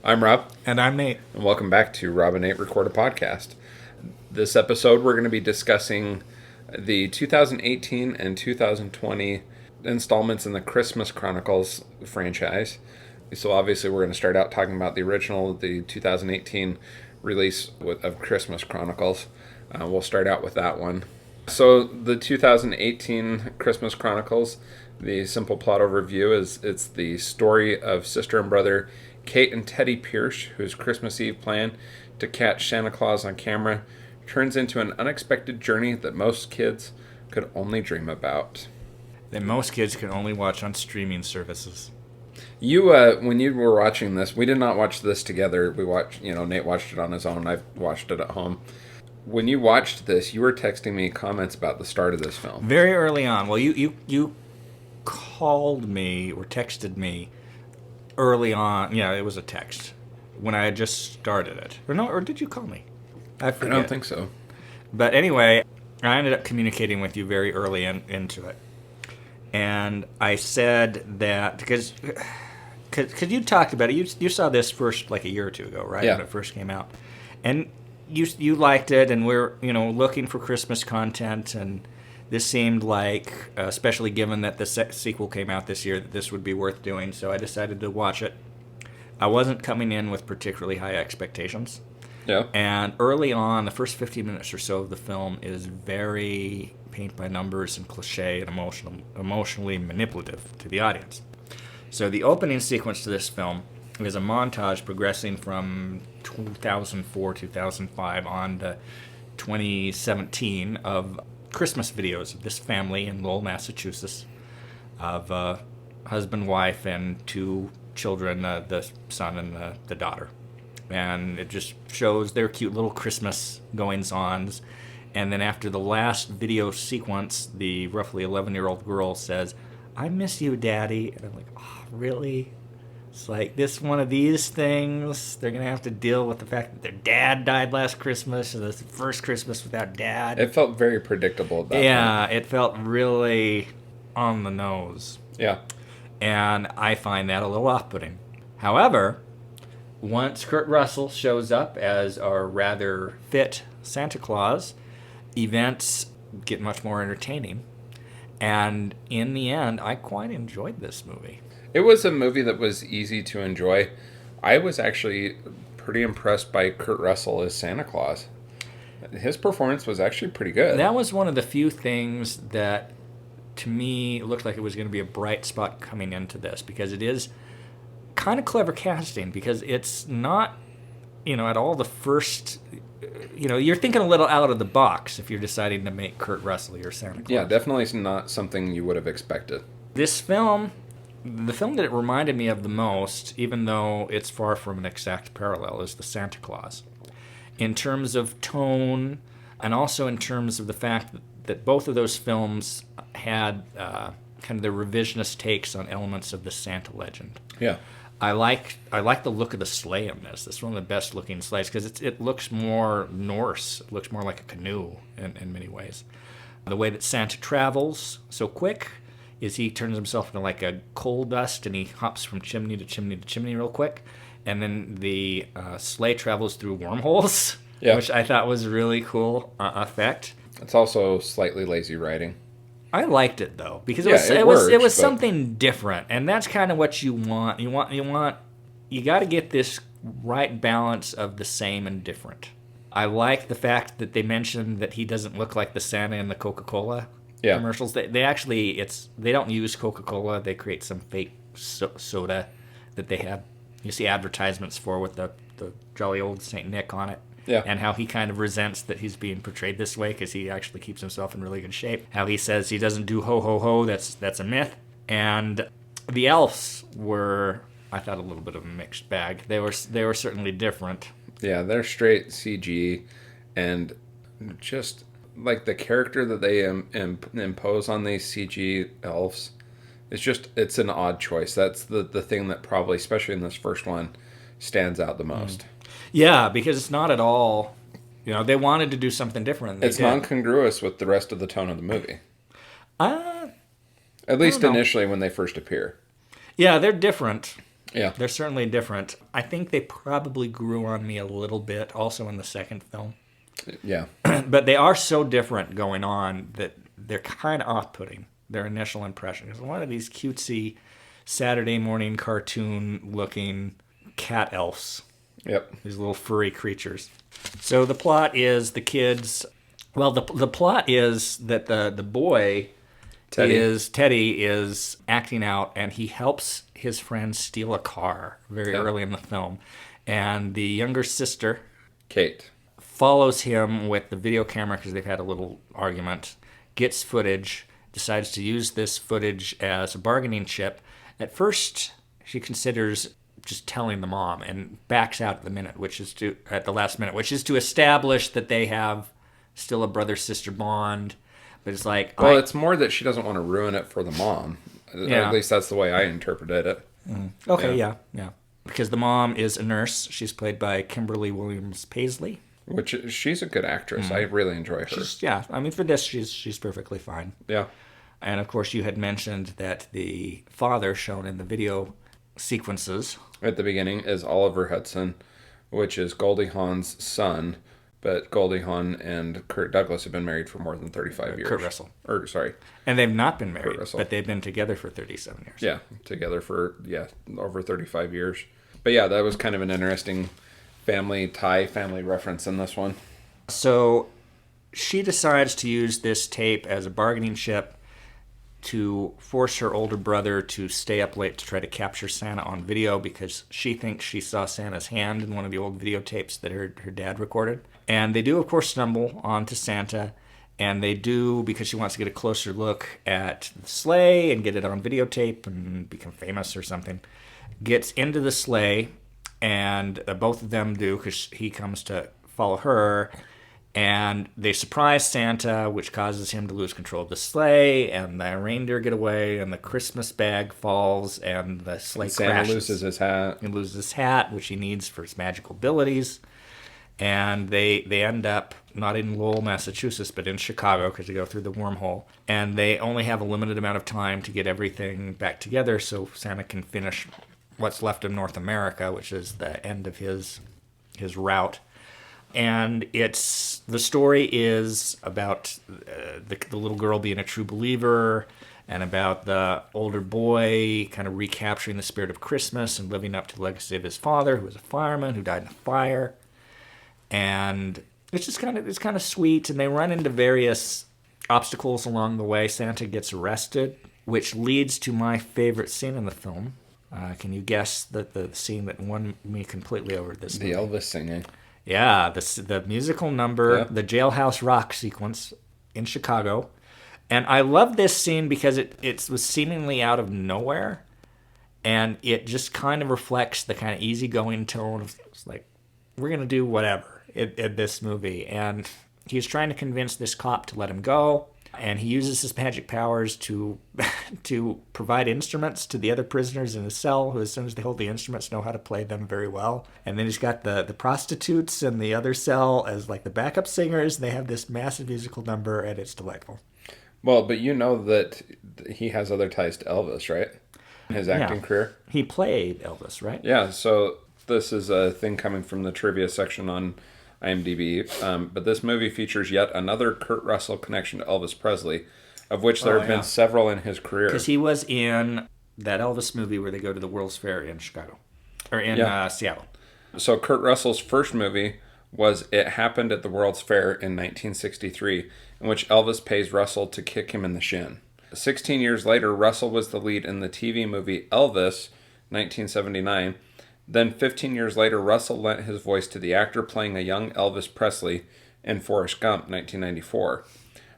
I'm Rob. And I'm Nate. And welcome back to Rob and Nate Record a Podcast. This episode, we're going to be discussing the 2018 and 2020 installments in the Christmas Chronicles franchise. So obviously, we're going to start out talking about the original, the 2018 release of Christmas Chronicles. We'll start out with that one. So the 2018 Christmas Chronicles, the simple plot overview is it's the story of sister and brother Kate and Teddy Pierce, whose Christmas Eve plan to catch Santa Claus on camera turns into an unexpected journey that most kids could only dream about. That most kids can only watch on streaming services. You, when you were watching this, we did not watch this together. We watched, Nate watched it on his own. I've watched it at home. When you watched this, you were texting me comments about the start of this film. Very early on. Well, you called me or texted me early on. Yeah, it was a text when I had just started it. Or did you call me? I forget. I don't think so. But anyway, I ended up communicating with you very early into it. And I said that because you talked about it. You saw this first like a year or two ago, right? Yeah. When it first came out. And you liked it, and we're looking for Christmas content, and this seemed like, especially given that the sequel came out this year, that this would be worth doing. So I decided to watch it. I wasn't coming in with particularly high expectations. Yeah. And early on, the first 15 minutes or so of the film is very paint by numbers and cliche and emotionally manipulative to the audience. So the opening sequence to this film is a montage progressing from 2004, 2005 on to 2017 of Christmas videos of this family in Lowell, Massachusetts, of husband, wife, and two children, the son and the daughter. And it just shows their cute little Christmas goings-ons. And then after the last video sequence, the roughly 11-year-old girl says, "I miss you, Daddy." And I'm like, oh, really? It's like this one of these things. They're going to have to deal with the fact that their dad died last Christmas, and it's the first Christmas without Dad. It felt very predictable at that point. It felt really on the nose. Yeah. And I find that a little off-putting. However, once Kurt Russell shows up as our rather fit Santa Claus, events get much more entertaining. And in the end, I quite enjoyed this movie. It was a movie that was easy to enjoy. I was actually pretty impressed by Kurt Russell as Santa Claus. His performance was actually pretty good. That was one of the few things that, to me, looked like it was going to be a bright spot coming into this, because it is kind of clever casting, because it's not, at all the first, you're thinking a little out of the box if you're deciding to make Kurt Russell your Santa Claus. Yeah, definitely not something you would have expected. This film, the film that it reminded me of the most, even though it's far from an exact parallel, is the Santa Claus. In terms of tone, and also in terms of the fact that both of those films had kind of the revisionist takes on elements of the Santa legend. Yeah. I like the look of the sleigh in this. It's one of the best looking sleighs because it looks more Norse. It looks more like a canoe in many ways. The way that Santa travels so quick is he turns himself into like a coal dust, and he hops from chimney to chimney to chimney real quick. And then the sleigh travels through wormholes, which I thought was a really cool effect. It's also slightly lazy writing. I liked it though, because it was something different, and that's kind of what you want. You got to get this right balance of the same and different. I like the fact that they mentioned that he doesn't look like the Santa in the Coca-Cola commercials. They actually they don't use Coca-Cola. They create some fake soda that they have. You see advertisements for with the jolly old Saint Nick on it. Yeah. And how he kind of resents that he's being portrayed this way because he actually keeps himself in really good shape. How he says he doesn't do ho ho ho, that's a myth. And the elves were, I thought, a little bit of a mixed bag. They were certainly different. Yeah, they're straight CG, and just like the character that they impose on these CG elves, it's an odd choice. That's the thing that probably, especially in this first one, stands out the most. Yeah, because it's not at all, they wanted to do something different. It's non-congruous with the rest of the tone of the movie. At least initially when they first appear. Yeah, they're different. Yeah. They're certainly different. I think they probably grew on me a little bit also in the second film. Yeah. But they are so different going on that they're kind of off-putting, their initial impression. Because a lot of these cutesy Saturday morning cartoon-looking cat elves. Yep. These little furry creatures. So the plot is the kids... Well, the plot is that the boy... Teddy is acting out, and he helps his friend steal a car very early in the film. And the younger sister... Kate. Follows him with the video camera because they've had a little argument, gets footage, decides to use this footage as a bargaining chip. At first, she considers just telling the mom and backs out at the last minute, which is to establish that they have still a brother-sister bond. But it's like... Well, it's more that she doesn't want to ruin it for the mom. Yeah. At least that's the way I interpreted it. Okay, yeah. Because the mom is a nurse. She's played by Kimberly Williams Paisley. Which, she's a good actress. I really enjoy her. For this, she's perfectly fine. Yeah. And, of course, you had mentioned that the father shown in the video sequences... At the beginning is Oliver Hudson, which is Goldie Hawn's son. But Goldie Hawn and Kirk Douglas have been married for more than 35 years. Kurt Russell. Sorry. And they've not been married, but they've been together for 37 years. Yeah, together for, over 35 years. But yeah, that was kind of an interesting family reference in this one. So she decides to use this tape as a bargaining chip to force her older brother to stay up late to try to capture Santa on video because she thinks she saw Santa's hand in one of the old videotapes that her dad recorded. And they do, of course, stumble onto Santa, and they do because she wants to get a closer look at the sleigh and get it on videotape and become famous or something. Gets into the sleigh, and both of them do because he comes to follow her. And they surprise Santa, which causes him to lose control of the sleigh, and the reindeer get away, and the Christmas bag falls, and the sleigh crashes. Santa loses his hat. He loses his hat, which he needs for his magical abilities. And they end up not in Lowell, Massachusetts, but in Chicago because they go through the wormhole. And they only have a limited amount of time to get everything back together so Santa can finish what's left of North America, which is the end of his route. And the story is about the little girl being a true believer and about the older boy kind of recapturing the spirit of Christmas and living up to the legacy of his father, who was a fireman, who died in a fire. And it's just kind of sweet, and they run into various obstacles along the way. Santa gets arrested, which leads to my favorite scene in the film. Can you guess the scene that won me completely over this movie? The Elvis singing. Yeah, the musical number, the Jailhouse Rock sequence in Chicago. And I love this scene because it was seemingly out of nowhere, and it just kind of reflects the kind of easygoing tone of, it's like, we're going to do whatever in this movie. And he's trying to convince this cop to let him go, and he uses his magic powers to provide instruments to the other prisoners in his cell, who as soon as they hold the instruments know how to play them very well. And then he's got the prostitutes in the other cell as like the backup singers. They have this massive musical number, and it's delightful. Well, but you know that he has other ties to Elvis, right? His acting career. He played Elvis, right? Yeah, so this is a thing coming from the trivia section on IMDb, but this movie features yet another Kurt Russell connection to Elvis Presley, of which there have been several in his career. Because he was in that Elvis movie where they go to the World's Fair in Chicago, or in Seattle. So Kurt Russell's first movie was It Happened at the World's Fair in 1963, in which Elvis pays Russell to kick him in the shin. 16 years later, Russell was the lead in the TV movie Elvis, 1979. Then 15 years later, Russell lent his voice to the actor playing a young Elvis Presley in Forrest Gump, 1994.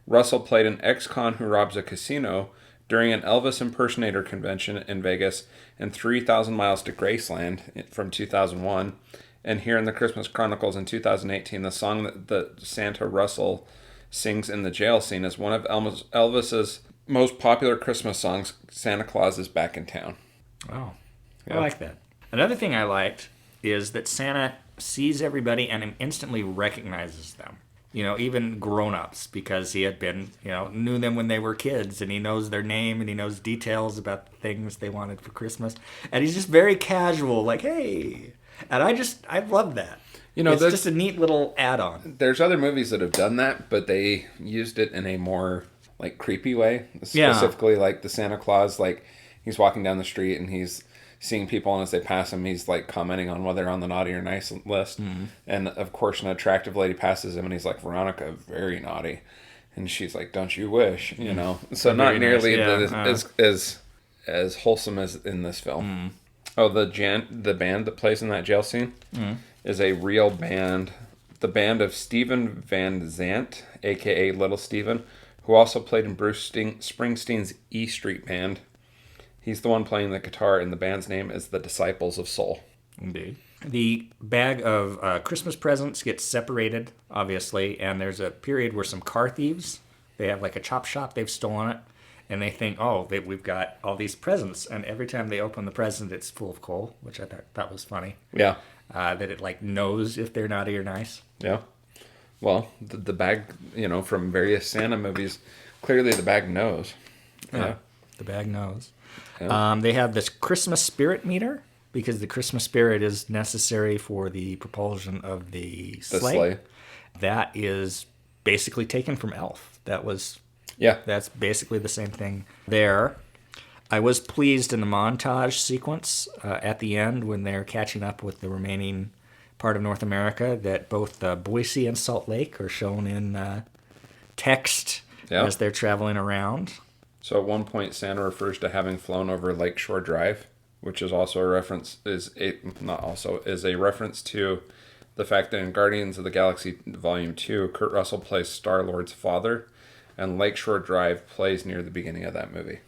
Russell played an ex-con who robs a casino during an Elvis impersonator convention in Vegas and 3,000 Miles to Graceland from 2001. And here in the Christmas Chronicles in 2018, the song that Santa Russell sings in the jail scene is one of Elvis's most popular Christmas songs, Santa Claus is Back in Town. Oh, yeah. I like that. Another thing I liked is that Santa sees everybody and instantly recognizes them. even grown-ups, because he had been, knew them when they were kids, and he knows their name, and he knows details about the things they wanted for Christmas. And he's just very casual, like, hey. And I love that. It's just a neat little add-on. There's other movies that have done that, but they used it in a more, like, creepy way. Specifically, like, the Santa Claus, like, he's walking down the street, and he's seeing people, and as they pass him, he's, like, commenting on whether they're on the naughty or nice list. Mm-hmm. And, of course, an attractive lady passes him, and he's like, Veronica, very naughty. And she's like, don't you wish, So not nearly as wholesome as in this film. Mm. Oh, the band that plays in that jail scene is a real band. The band of Steven Van Zandt, a.k.a. Little Steven, who also played in Bruce Springsteen's E Street Band. He's the one playing the guitar, and the band's name is the Disciples of Soul. Indeed. The bag of Christmas presents gets separated, obviously, and there's a period where some car thieves, they have like a chop shop, they've stolen it, and they think, we've got all these presents, and every time they open the present, it's full of coal, which I thought was funny. Yeah. That it, like, knows if they're naughty or nice. Yeah. Well, the bag, from various Santa movies, clearly the bag knows. Yeah. The bag knows. Yeah. They have this Christmas spirit meter, because the Christmas spirit is necessary for the propulsion of the sleigh. That is basically taken from Elf. That's basically the same thing there. I was pleased in the montage sequence at the end when they're catching up with the remaining part of North America that both Boise and Salt Lake are shown in text as they're traveling around. So at one point, Santa refers to having flown over Lakeshore Drive, which is also a reference to the fact that in Guardians of the Galaxy Volume 2, Kurt Russell plays Star-Lord's father, and Lakeshore Drive plays near the beginning of that movie.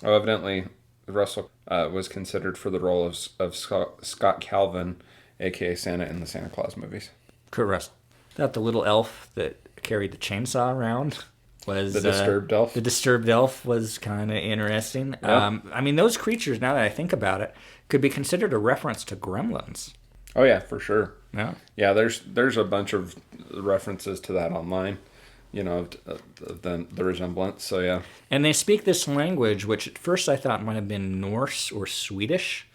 Evidently, Russell was considered for the role of Scott Calvin, a.k.a. Santa, in the Santa Claus movies. Kurt Russell. That the little elf that carried the chainsaw around was... The disturbed elf? The disturbed elf was kind of interesting. Yeah. Those creatures, now that I think about it, could be considered a reference to Gremlins. Oh, yeah, for sure. Yeah. Yeah, there's a bunch of references to that online. The resemblance, so yeah. And they speak this language, which at first I thought might have been Norse or Swedish,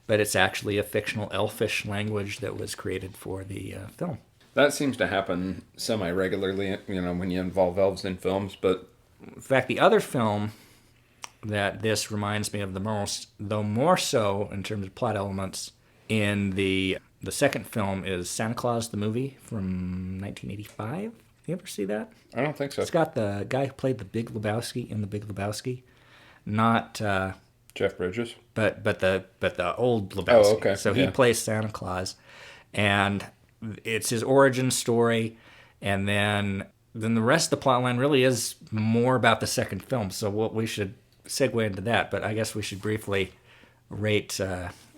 but it's actually a fictional elfish language that was created for the film. That seems to happen semi-regularly, when you involve elves in films, but... In fact, the other film that this reminds me of the most, though more so in terms of plot elements, in the second film is Santa Claus the movie from 1985. You ever see that? I don't think so. It's got the guy who played the Big Lebowski in the Big Lebowski, not Jeff Bridges, but the old Lebowski. Oh, okay. So he plays Santa Claus, and it's his origin story, and then the rest of the plotline really is more about the second film. So we should segue into that, but I guess we should briefly rate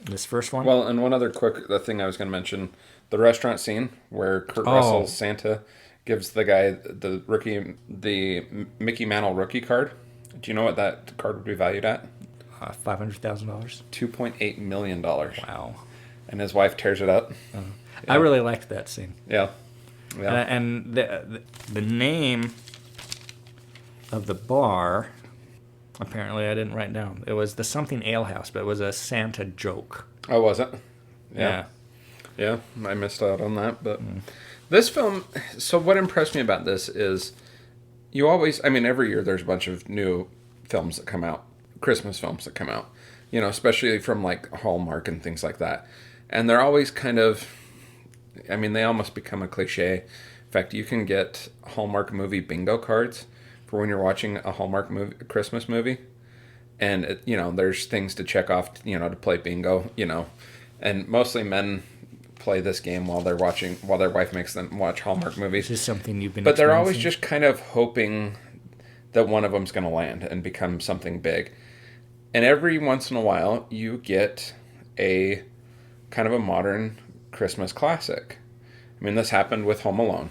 this first one. Well, and one other quick thing I was going to mention: the restaurant scene where Kurt Russell's Santa gives the guy the Mickey Mantle rookie card. Do you know what that card would be valued at? $500,000. $2.8 million. Wow. And his wife tears it up. Yeah. I really liked that scene. Yeah. And the name of the bar, apparently I didn't write down. It was the something ale house, but it was a Santa joke. Oh, was it? Yeah. Yeah, I missed out on that, but... This film, so what impressed me about this is every year there's a bunch of new films that come out, Christmas films that come out, especially from like Hallmark and things like that. And they're always kind of, they almost become a cliche. In fact, you can get Hallmark movie bingo cards for when you're watching a Hallmark a Christmas movie. And, there's things to check off, to play bingo, and mostly men play this game while their wife makes them watch Hallmark movies. This is something you've been But they're always just kind of hoping that one of them's going to land and become something big. And every once in a while, you get a kind of a modern Christmas classic. This happened with Home Alone.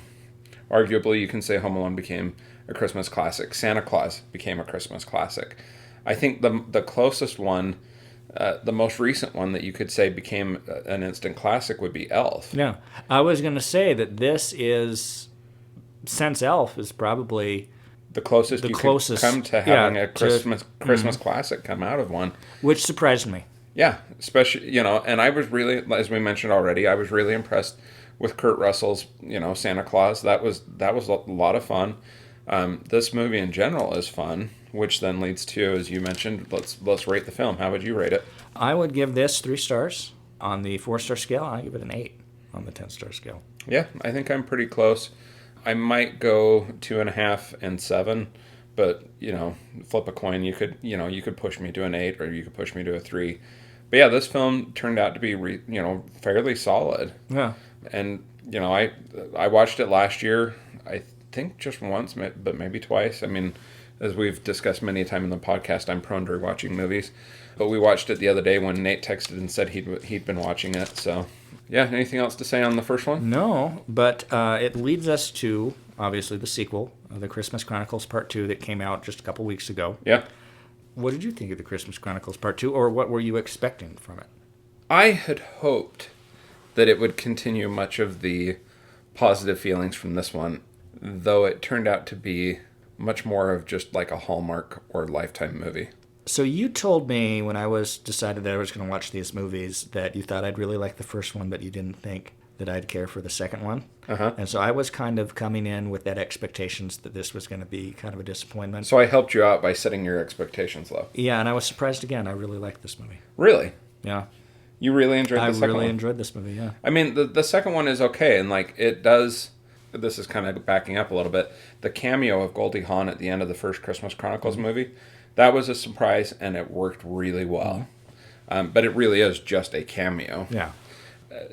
Arguably, you can say Home Alone became a Christmas classic. Santa Claus became a Christmas classic. I think the closest one The most recent one that you could say became an instant classic would be Elf. Yeah. I was going to say that this is, since Elf is probably The closest the you closest, could come to having a to- Christmas classic come out of one. which surprised me. Yeah, especially, and I was really, as we mentioned already, I was really impressed with Kurt Russell's, Santa Claus. That was a lot of fun. This movie in general is fun, which then leads to, as you mentioned, let's rate the film. How would you rate it? I would give this 3 stars on the 4-star scale. I give it an 8 on the 10-star scale. Yeah, I think I'm pretty close. I might go 2.5 and 7, but flip a coin. You could push me to an 8, or you could push me to a 3. But yeah, this film turned out to be fairly solid. Yeah. And I watched it last year. I think just once, but maybe twice. I mean, as we've discussed many a time in the podcast, I'm prone to rewatching movies. But we watched it the other day when Nate texted and said he'd been watching it. So yeah, anything else to say on the first one? No, but it leads us to, obviously, the sequel, the Christmas Chronicles Part 2 that came out just a couple weeks ago. Yeah. What did you think of the Christmas Chronicles Part 2, or what were you expecting from it? I had hoped that it would continue much of the positive feelings from this one, though it turned out to be much more of just like a Hallmark or Lifetime movie. So you told me when I was decided that I was going to watch these movies that you thought I'd really like the first one, but you didn't think that I'd care for the second one. Uh-huh. And so I was kind of coming in with that expectations that this was going to be kind of a disappointment. So I helped you out by setting your expectations low. Yeah, and I was surprised again. I really liked this movie. Really? Yeah. You really enjoyed the second one? I really enjoyed this movie, yeah. I mean, the second one is okay, and it does... This is kind of backing up a little bit. The cameo of Goldie Hawn at the end of the first Christmas Chronicles movie, that was a surprise, and it worked really well. But it really is just a cameo. Yeah.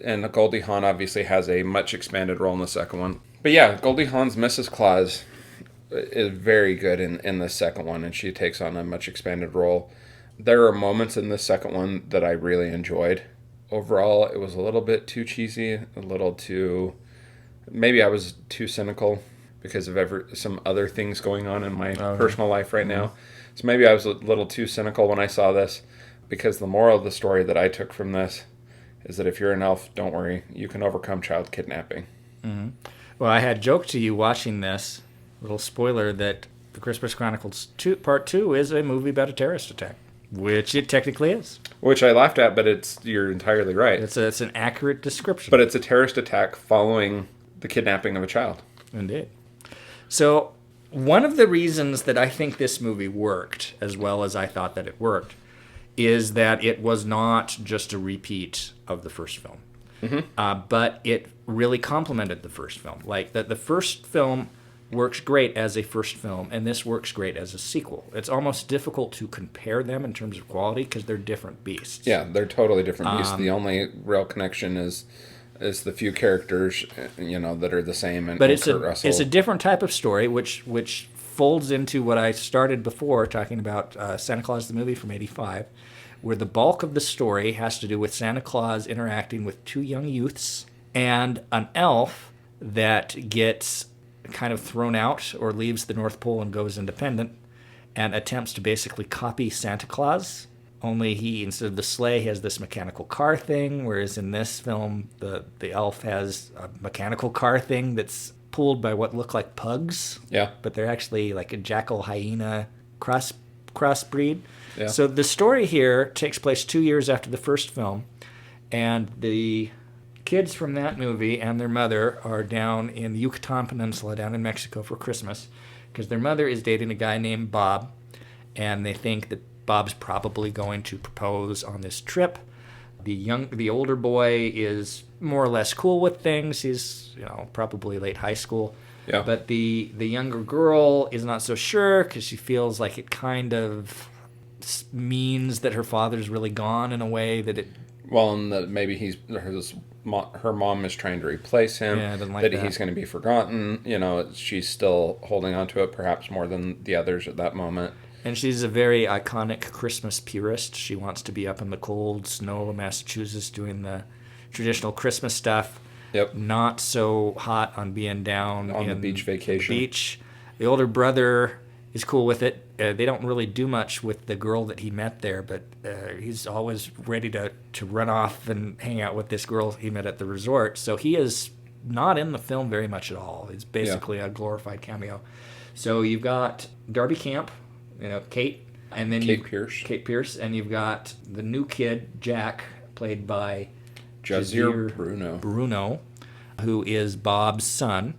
And Goldie Hawn obviously has a much expanded role in the second one. But yeah, Goldie Hawn's Mrs. Claus is very good in the second one, and she takes on a much expanded role. There are moments in the second one that I really enjoyed. Overall, it was a little bit too cheesy, a little too... Maybe I was too cynical because of some other things going on in my personal life right now. So maybe I was a little too cynical when I saw this, because the moral of the story that I took from this is that if you're an elf, don't worry, you can overcome child kidnapping. Mm-hmm. Well, I had joked to you watching this, little spoiler, that the Christmas Chronicles Part 2 is a movie about a terrorist attack, which it technically is. Which I laughed at, but you're entirely right. It's an accurate description. But it's a terrorist attack following the kidnapping of a child. Indeed. So one of the reasons that I think this movie worked as well as I thought that it worked is that it was not just a repeat of the first film. Mm-hmm. But it really complemented the first film. Like, the first film works great as a first film, and this works great as a sequel. It's almost difficult to compare them in terms of quality because they're different beasts. Yeah, they're totally different beasts. The only real connection is the few characters, that are the same. And Kurt Russell. It's a different type of story, which folds into what I started before talking about Santa Claus the movie from '85, where the bulk of the story has to do with Santa Claus interacting with 2 young youths and an elf that gets kind of thrown out or leaves the North Pole and goes independent and attempts to basically copy Santa Claus. Only he, instead of the sleigh, has this mechanical car thing, whereas in this film, the elf has a mechanical car thing that's pulled by what look like pugs. Yeah. But they're actually like a jackal-hyena crossbreed. Yeah. So the story here takes place 2 years after the first film, and the kids from that movie and their mother are down in the Yucatan Peninsula, down in Mexico for Christmas, because their mother is dating a guy named Bob, and they think that Bob's probably going to propose on this trip. The older boy is more or less cool with things. He's, probably late high school. Yeah. But the younger girl is not so sure because she feels like it kind of means that her father's really gone in a way that it... Well, and that maybe her mom is trying to replace him. Yeah, doesn't like that. that. He's going to be forgotten. She's still holding on to it, perhaps more than the others at that moment. And she's a very iconic Christmas purist. She wants to be up in the cold snow of Massachusetts doing the traditional Christmas stuff. Yep. Not so hot on being down on the beach vacation. The older brother is cool with it. they don't really do much with the girl that he met there, but he's always ready to run off and hang out with this girl he met at the resort. So he is not in the film very much at all. It's basically a glorified cameo. So you've got Darby Camp, Kate, and then Kate Pierce, and you've got the new kid Jack, played by Jazier Bruno, who is Bob's son.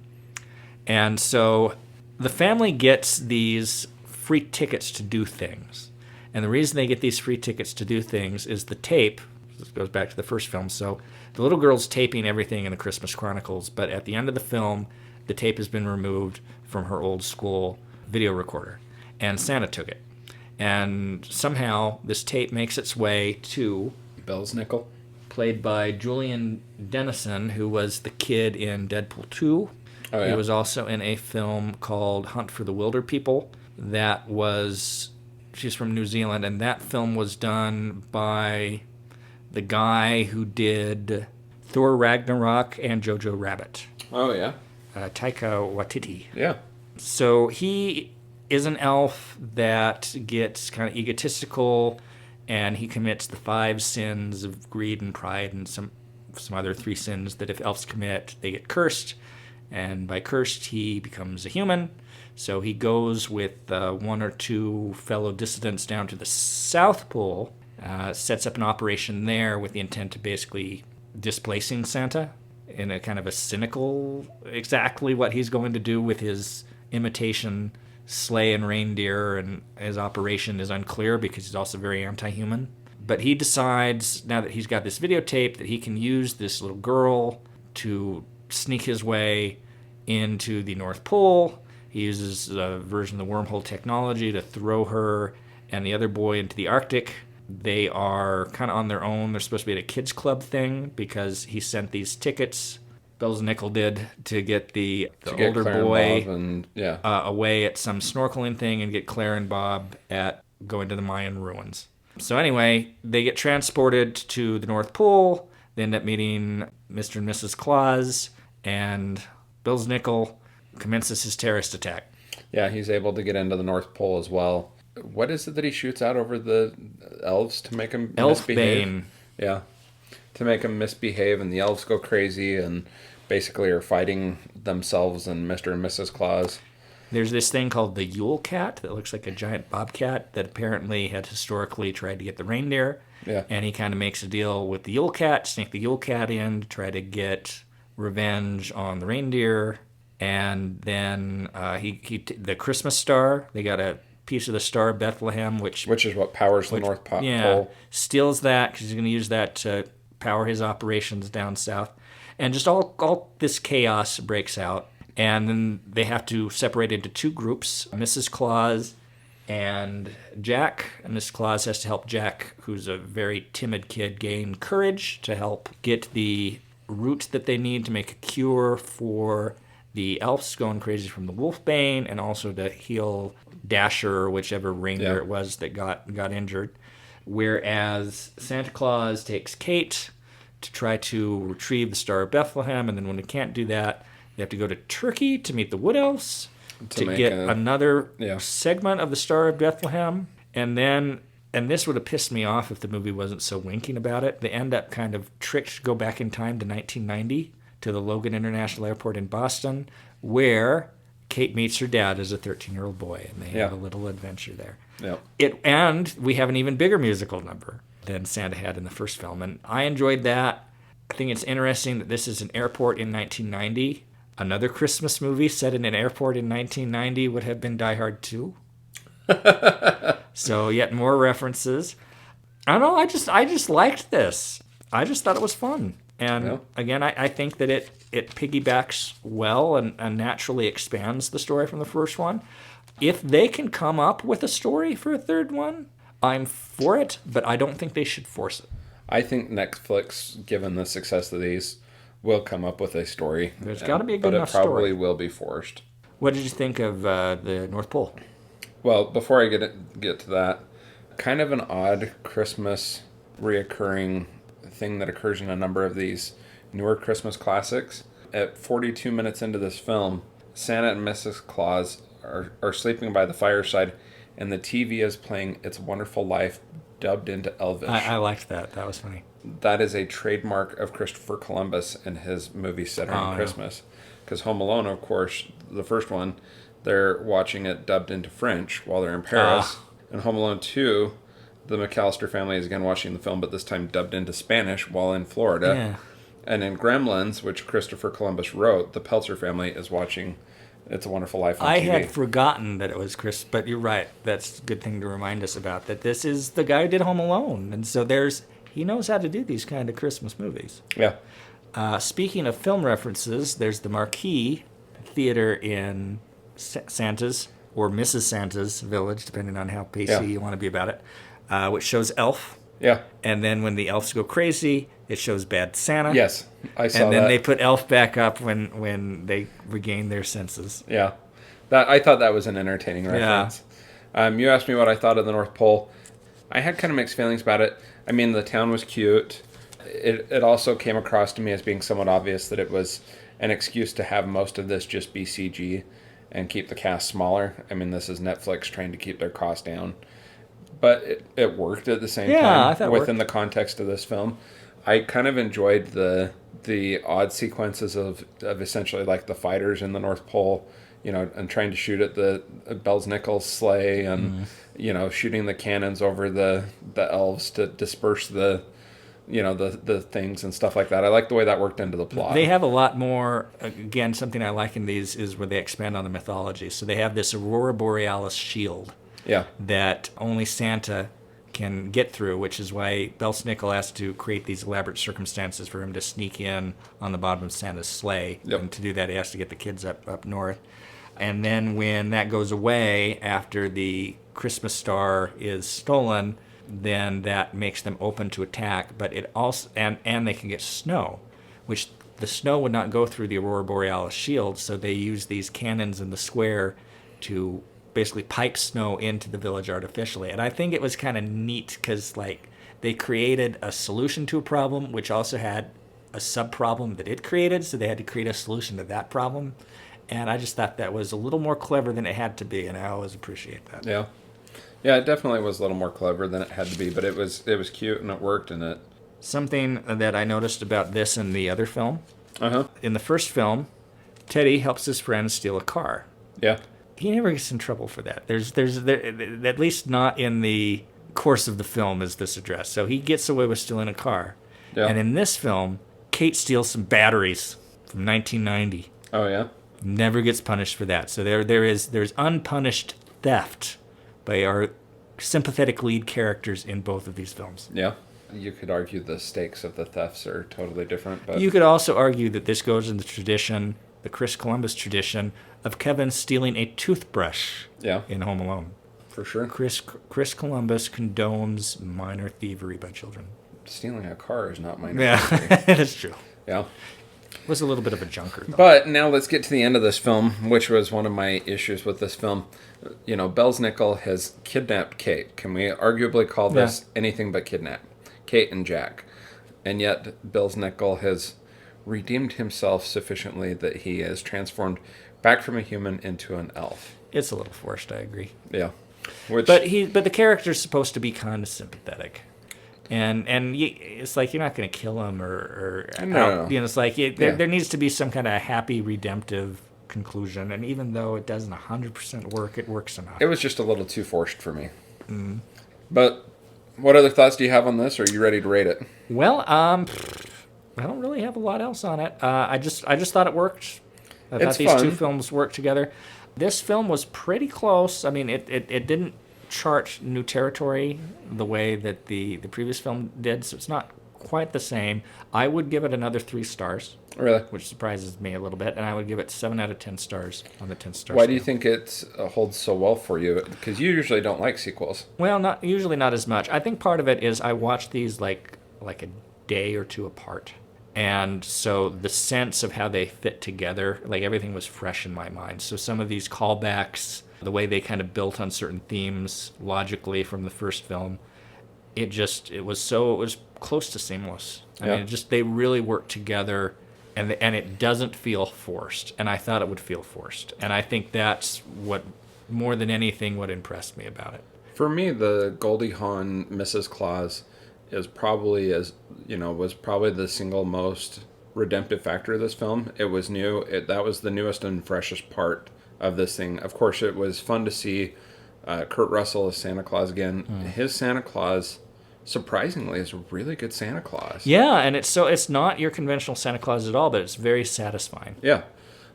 And so the family gets these free tickets to do things. And the reason they get these free tickets to do things is the tape. This goes back to the first film. So the little girl's taping everything in the Christmas Chronicles, but at the end of the film, the tape has been removed from her old school video recorder. And Santa took it. And somehow this tape makes its way to Belznickel, played by Julian Dennison, who was the kid in Deadpool 2. Oh, yeah. He was also in a film called Hunt for the Wilder People. She's from New Zealand, and that film was done by the guy who did Thor Ragnarok and Jojo Rabbit. Oh, yeah. Taika Waititi. Yeah. So he is an elf that gets kind of egotistical, and he commits the 5 sins of greed and pride and some other 3 sins that if elves commit, they get cursed. And by cursed, he becomes a human. So he goes with 1 or 2 fellow dissidents down to the South Pole, sets up an operation there with the intent of basically displacing Santa in a kind of a cynical, exactly what he's going to do with his imitation sleigh and reindeer, and his operation is unclear because he's also very anti-human. But he decides, now that he's got this videotape, that he can use this little girl to sneak his way into the North Pole. He uses a version of the wormhole technology to throw her and the other boy into the Arctic. They are kind of on their own. They're supposed to be at a kids club thing because he sent these tickets, Belznickel did, to get the older Claire boy and Bob away at some snorkeling thing and get Claire and Bob at going to the Mayan ruins. So anyway, they get transported to the North Pole. They end up meeting Mr. and Mrs. Claus, and Belznickel commences his terrorist attack. Yeah, he's able to get into the North Pole as well. What is it that he shoots out over the elves to make them misbehave? Elfbane. Yeah, to make them misbehave, and the elves go crazy and basically are fighting themselves and Mr. and Mrs. Claus. There's this thing called the Yule Cat that looks like a giant bobcat that apparently had historically tried to get the reindeer. Yeah. And he kind of makes a deal with the Yule Cat, sneak the Yule Cat in to try to get revenge on the reindeer. And then the Christmas star, they got a piece of the Star of Bethlehem, which is what powers the North Pole. Steals that because he's going to use that to power his operations down south. And just all this chaos breaks out. And then they have to separate into 2 groups, Mrs. Claus and Jack. And Mrs. Claus has to help Jack, who's a very timid kid, gain courage to help get the root that they need to make a cure for the elves going crazy from the wolfbane, and also to heal Dasher, or whichever reindeer it was that got injured. Whereas Santa Claus takes Kate to try to retrieve the Star of Bethlehem, and then when they can't do that, they have to go to Turkey to meet the Wood Elves to get another segment of the Star of Bethlehem. And then, and this would have pissed me off if the movie wasn't so winking about it, they end up kind of tricked to go back in time to 1990 to the Logan International Airport in Boston, where Kate meets her dad as a 13-year-old boy, and they have a little adventure there. Yeah. And we have an even bigger musical number than Santa had in the first film, and I enjoyed that. I think it's interesting that this is an airport in 1990. Another Christmas movie set in an airport in 1990 would have been Die Hard 2. So yet more references. I don't know, I just liked this. I just thought it was fun. And again, I think that it piggybacks well and naturally expands the story from the first one. If they can come up with a story for a third one, I'm for it, but I don't think they should force it. I think Netflix, given the success of these, will come up with a story. There's got to be a good enough story. But it probably will be forced. What did you think of the North Pole? Well, before I get to that, kind of an odd Christmas reoccurring thing that occurs in a number of these newer Christmas classics. At 42 minutes into this film, Santa and Mrs. Claus are sleeping by the fireside, and the TV is playing It's a Wonderful Life dubbed into Elvish. I liked that. That was funny. That is a trademark of Christopher Columbus and his movie set around Christmas. Because Home Alone, of course, the first one, they're watching it dubbed into French while they're in Paris. And Home Alone 2, the McAllister family is again watching the film, but this time dubbed into Spanish while in Florida. Yeah. And in Gremlins, which Christopher Columbus wrote, the Peltzer family is watching It's a Wonderful Life on TV. I had forgotten that it was Chris, but you're right. That's a good thing to remind us about, that this is the guy who did Home Alone. And so he knows how to do these kind of Christmas movies. Yeah. Speaking of film references, there's the Marquee Theater in Santa's or Mrs. Santa's village, depending on how PC you want to be about it, which shows Elf. Yeah. And then when the elves go crazy, it shows Bad Santa. Yes, I saw that. And then they put Elf back up when they regain their senses. Yeah. I thought that was an entertaining reference. Yeah. You asked me what I thought of the North Pole. I had kind of mixed feelings about it. I mean, the town was cute. It also came across to me as being somewhat obvious that it was an excuse to have most of this just be CG and keep the cast smaller. I mean, this is Netflix trying to keep their cost down. But it worked at the same time I thought within the context of this film. I kind of enjoyed the odd sequences of essentially like the fighters in the North Pole, and trying to shoot at the Bells Nichols sleigh and, shooting the cannons over the elves to disperse the things and stuff like that. I like the way that worked into the plot. They have a lot more, again, something I like in these is where they expand on the mythology. So they have this Aurora Borealis shield that only Santa can get through, which is why Belsnickel has to create these elaborate circumstances for him to sneak in on the bottom of Santa's sleigh. Yep. And to do that, he has to get the kids up north. And then when that goes away, after the Christmas star is stolen, then that makes them open to attack. But it also and they can get snow, which the snow would not go through the Aurora Borealis shield, so they use these cannons in the square to basically pipe snow into the village artificially. And I think it was kind of neat because they created a solution to a problem, which also had a sub-problem that it created, so they had to create a solution to that problem. And I just thought that was a little more clever than it had to be, and I always appreciate that. Yeah. Yeah, it definitely was a little more clever than it had to be, but it was cute and it worked in it. Something that I noticed about this and the other film. Uh-huh. In the first film, Teddy helps his friend steal a car. Yeah. He never gets in trouble for that. There's at least not in the course of the film is this addressed. So he gets away with stealing a car. Yeah. And in this film, Kate steals some batteries from 1990. Oh, yeah? Never gets punished for that. So there's unpunished theft by our sympathetic lead characters in both of these films. Yeah. You could argue the stakes of the thefts are totally different. But you could also argue that this goes in the tradition, the Chris Columbus tradition, of Kevin stealing a toothbrush in Home Alone. For sure. Chris Columbus condones minor thievery by children. Stealing a car is not minor thievery. Yeah, that's true. Yeah. Was a little bit of a junker, though. But now let's get to the end of this film, which was one of my issues with this film. Belsnickel has kidnapped Kate. Can we arguably call this anything but kidnap? Kate and Jack. And yet Belsnickel has redeemed himself sufficiently that he is transformed back from a human into an elf. It's a little forced, I agree. Yeah. But the character's supposed to be kind of sympathetic. And it's like you're not going to kill him or no. It's like there needs to be some kind of happy redemptive conclusion. And even though it doesn't 100% work, it works enough. It was just a little too forced for me. But what other thoughts do you have on this? Or are you ready to rate it? Well, I don't really have a lot else on it. I just thought it worked. I thought these two films worked together. This film was pretty close. I mean, it didn't chart new territory the way that the previous film did, so it's not quite the same. I would give it another 3 stars. Really? Which surprises me a little bit, and I would give it 7 out of 10 stars on the 10 stars. Why do you think it holds so well for you? Because you usually don't like sequels. Well, not as much. I think part of it is I watch these like a day or two apart. And so the sense of how they fit together, like everything was fresh in my mind. So some of these callbacks, the way they kind of built on certain themes logically from the first film, it was close to seamless. I mean, they really worked together, and it doesn't feel forced. And I thought it would feel forced. And I think that's what more than anything what impressed me about it. For me, the Goldie Hawn Mrs. Claus is probably was probably the single most redemptive factor of this film. It was new. That was the newest and freshest part of this thing. Of course, it was fun to see Kurt Russell as Santa Claus again. His Santa Claus, surprisingly, is a really good Santa Claus. Yeah, and it's not your conventional Santa Claus at all, but it's very satisfying. Yeah.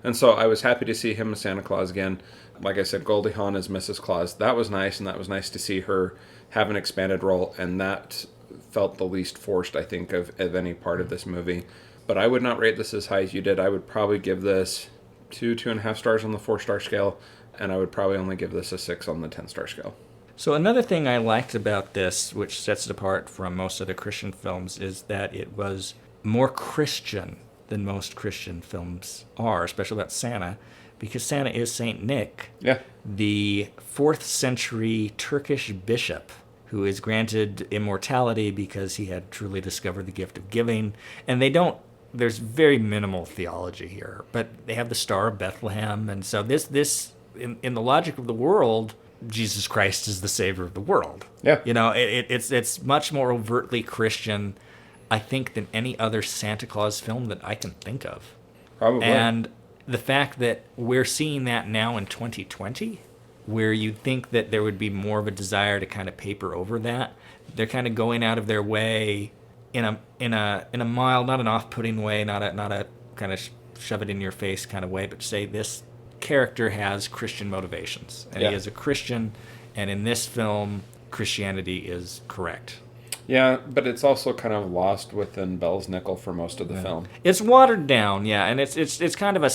And so I was happy to see him as Santa Claus again. Like I said, Goldie Hawn as Mrs. Claus. That was nice, and that was nice to see her have an expanded role, and that felt the least forced, I think, of any part of this movie. But I would not rate this as high as you did. I would probably give this 2.5 stars on the 4-star scale, and I would probably only give this a 6 on the 10-star scale. So another thing I liked about this, which sets it apart from most other Christian films, is that it was more Christian than most Christian films are, especially about Santa, because Santa is Saint Nick, the 4th century Turkish bishop who is granted immortality because he had truly discovered the gift of giving. And there's very minimal theology here, but they have the Star of Bethlehem, and so this in the logic of the world, Jesus Christ is the savior of the world. Yeah. It's much more overtly Christian, I think, than any other Santa Claus film that I can think of. Probably. And the fact that we're seeing that now in 2020, where you'd think that there would be more of a desire to kind of paper over that, they're kind of going out of their way in a mild, not an off-putting way, not a kind of shove it in your face kind of way, but say this character has Christian motivations, and he is a Christian, and in this film, Christianity is correct. Yeah, but it's also kind of lost within Bell's nickel for most of the film. It's watered down, yeah, and it's kind of a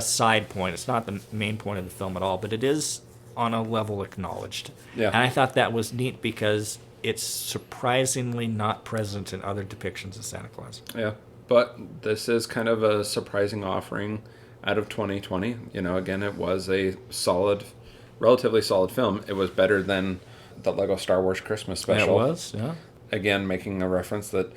side point. It's not the main point of the film at all, but it is on a level acknowledged. Yeah, and I thought that was neat because it's surprisingly not present in other depictions of Santa Claus. Yeah, but this is kind of a surprising offering out of 2020. Again, it was a relatively solid film. It was better than the Lego Star Wars Christmas special. It was, yeah. Again, making a reference that,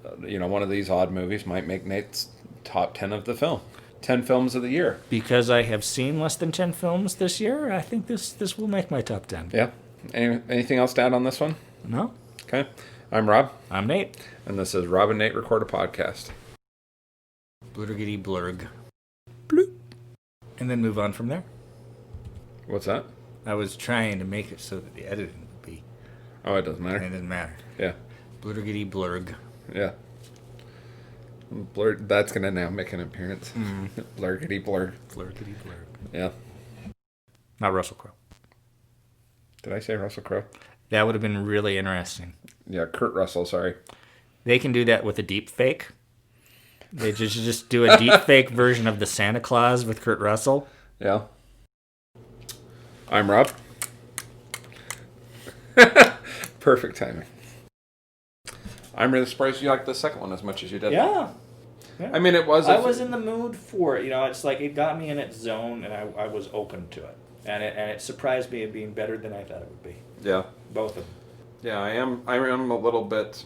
one of these odd movies might make Nate's top 10 of the film. 10 films of the year. Because I have seen less than 10 films this year, I think this will make my top 10. Yeah. Anything else to add on this one? No. Okay. I'm Rob. I'm Nate. And this is Rob and Nate Record a Podcast. Blurgity blurg. Bloop. And then move on from there. What's that? I was trying to make it so that the editing would be... Oh, it doesn't matter. It doesn't matter. Yeah. Blurgity blurg. Yeah. Blurg. That's going to now make an appearance. Blurgity blurg. Blurgity blurg. Yeah. Not Russell Crowe. Did I say Russell Crowe? That would have been really interesting. Yeah, Kurt Russell, sorry. They can do that with a deep fake. They just do a deep fake version of the Santa Claus with Kurt Russell. Yeah. I'm Rob. Perfect timing. I'm really surprised you liked the second one as much as you did. Yeah. I mean, it was... I was in the mood for it. It's like it got me in its zone, and I was open to it. And it surprised me at being better than I thought it would be. Yeah. Both of them. Yeah, I am a little bit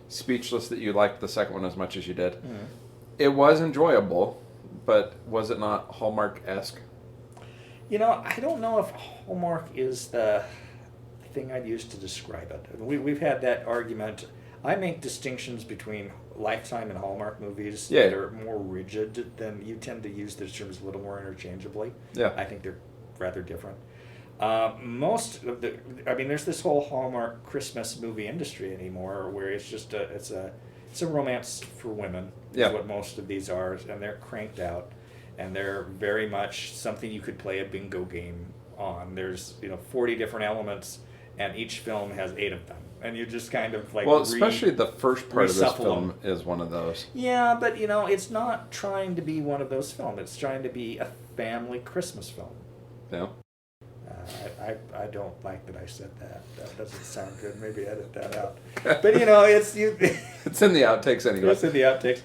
speechless that you liked the second one as much as you did. Mm-hmm. It was enjoyable, but was it not Hallmark-esque? I don't know if Hallmark is the thing I'd use to describe it. We've had that argument. I make distinctions between Lifetime and Hallmark movies that are more rigid than you tend to use those terms a little more interchangeably. Yeah. I think they're rather different. Most of there's this whole Hallmark Christmas movie industry anymore where it's just it's a romance for women. Is what most of these are, and they're cranked out, and they're very much something you could play a bingo game on. There's 40 different elements, and each film has 8 of them, and you just kind of like especially the first part of this film is one of those. Yeah, but it's not trying to be one of those films. It's trying to be a family Christmas film. Yeah. I don't like that I said that. That doesn't sound good. Maybe edit that out. But it's It's in the outtakes anyway. It's in the outtakes.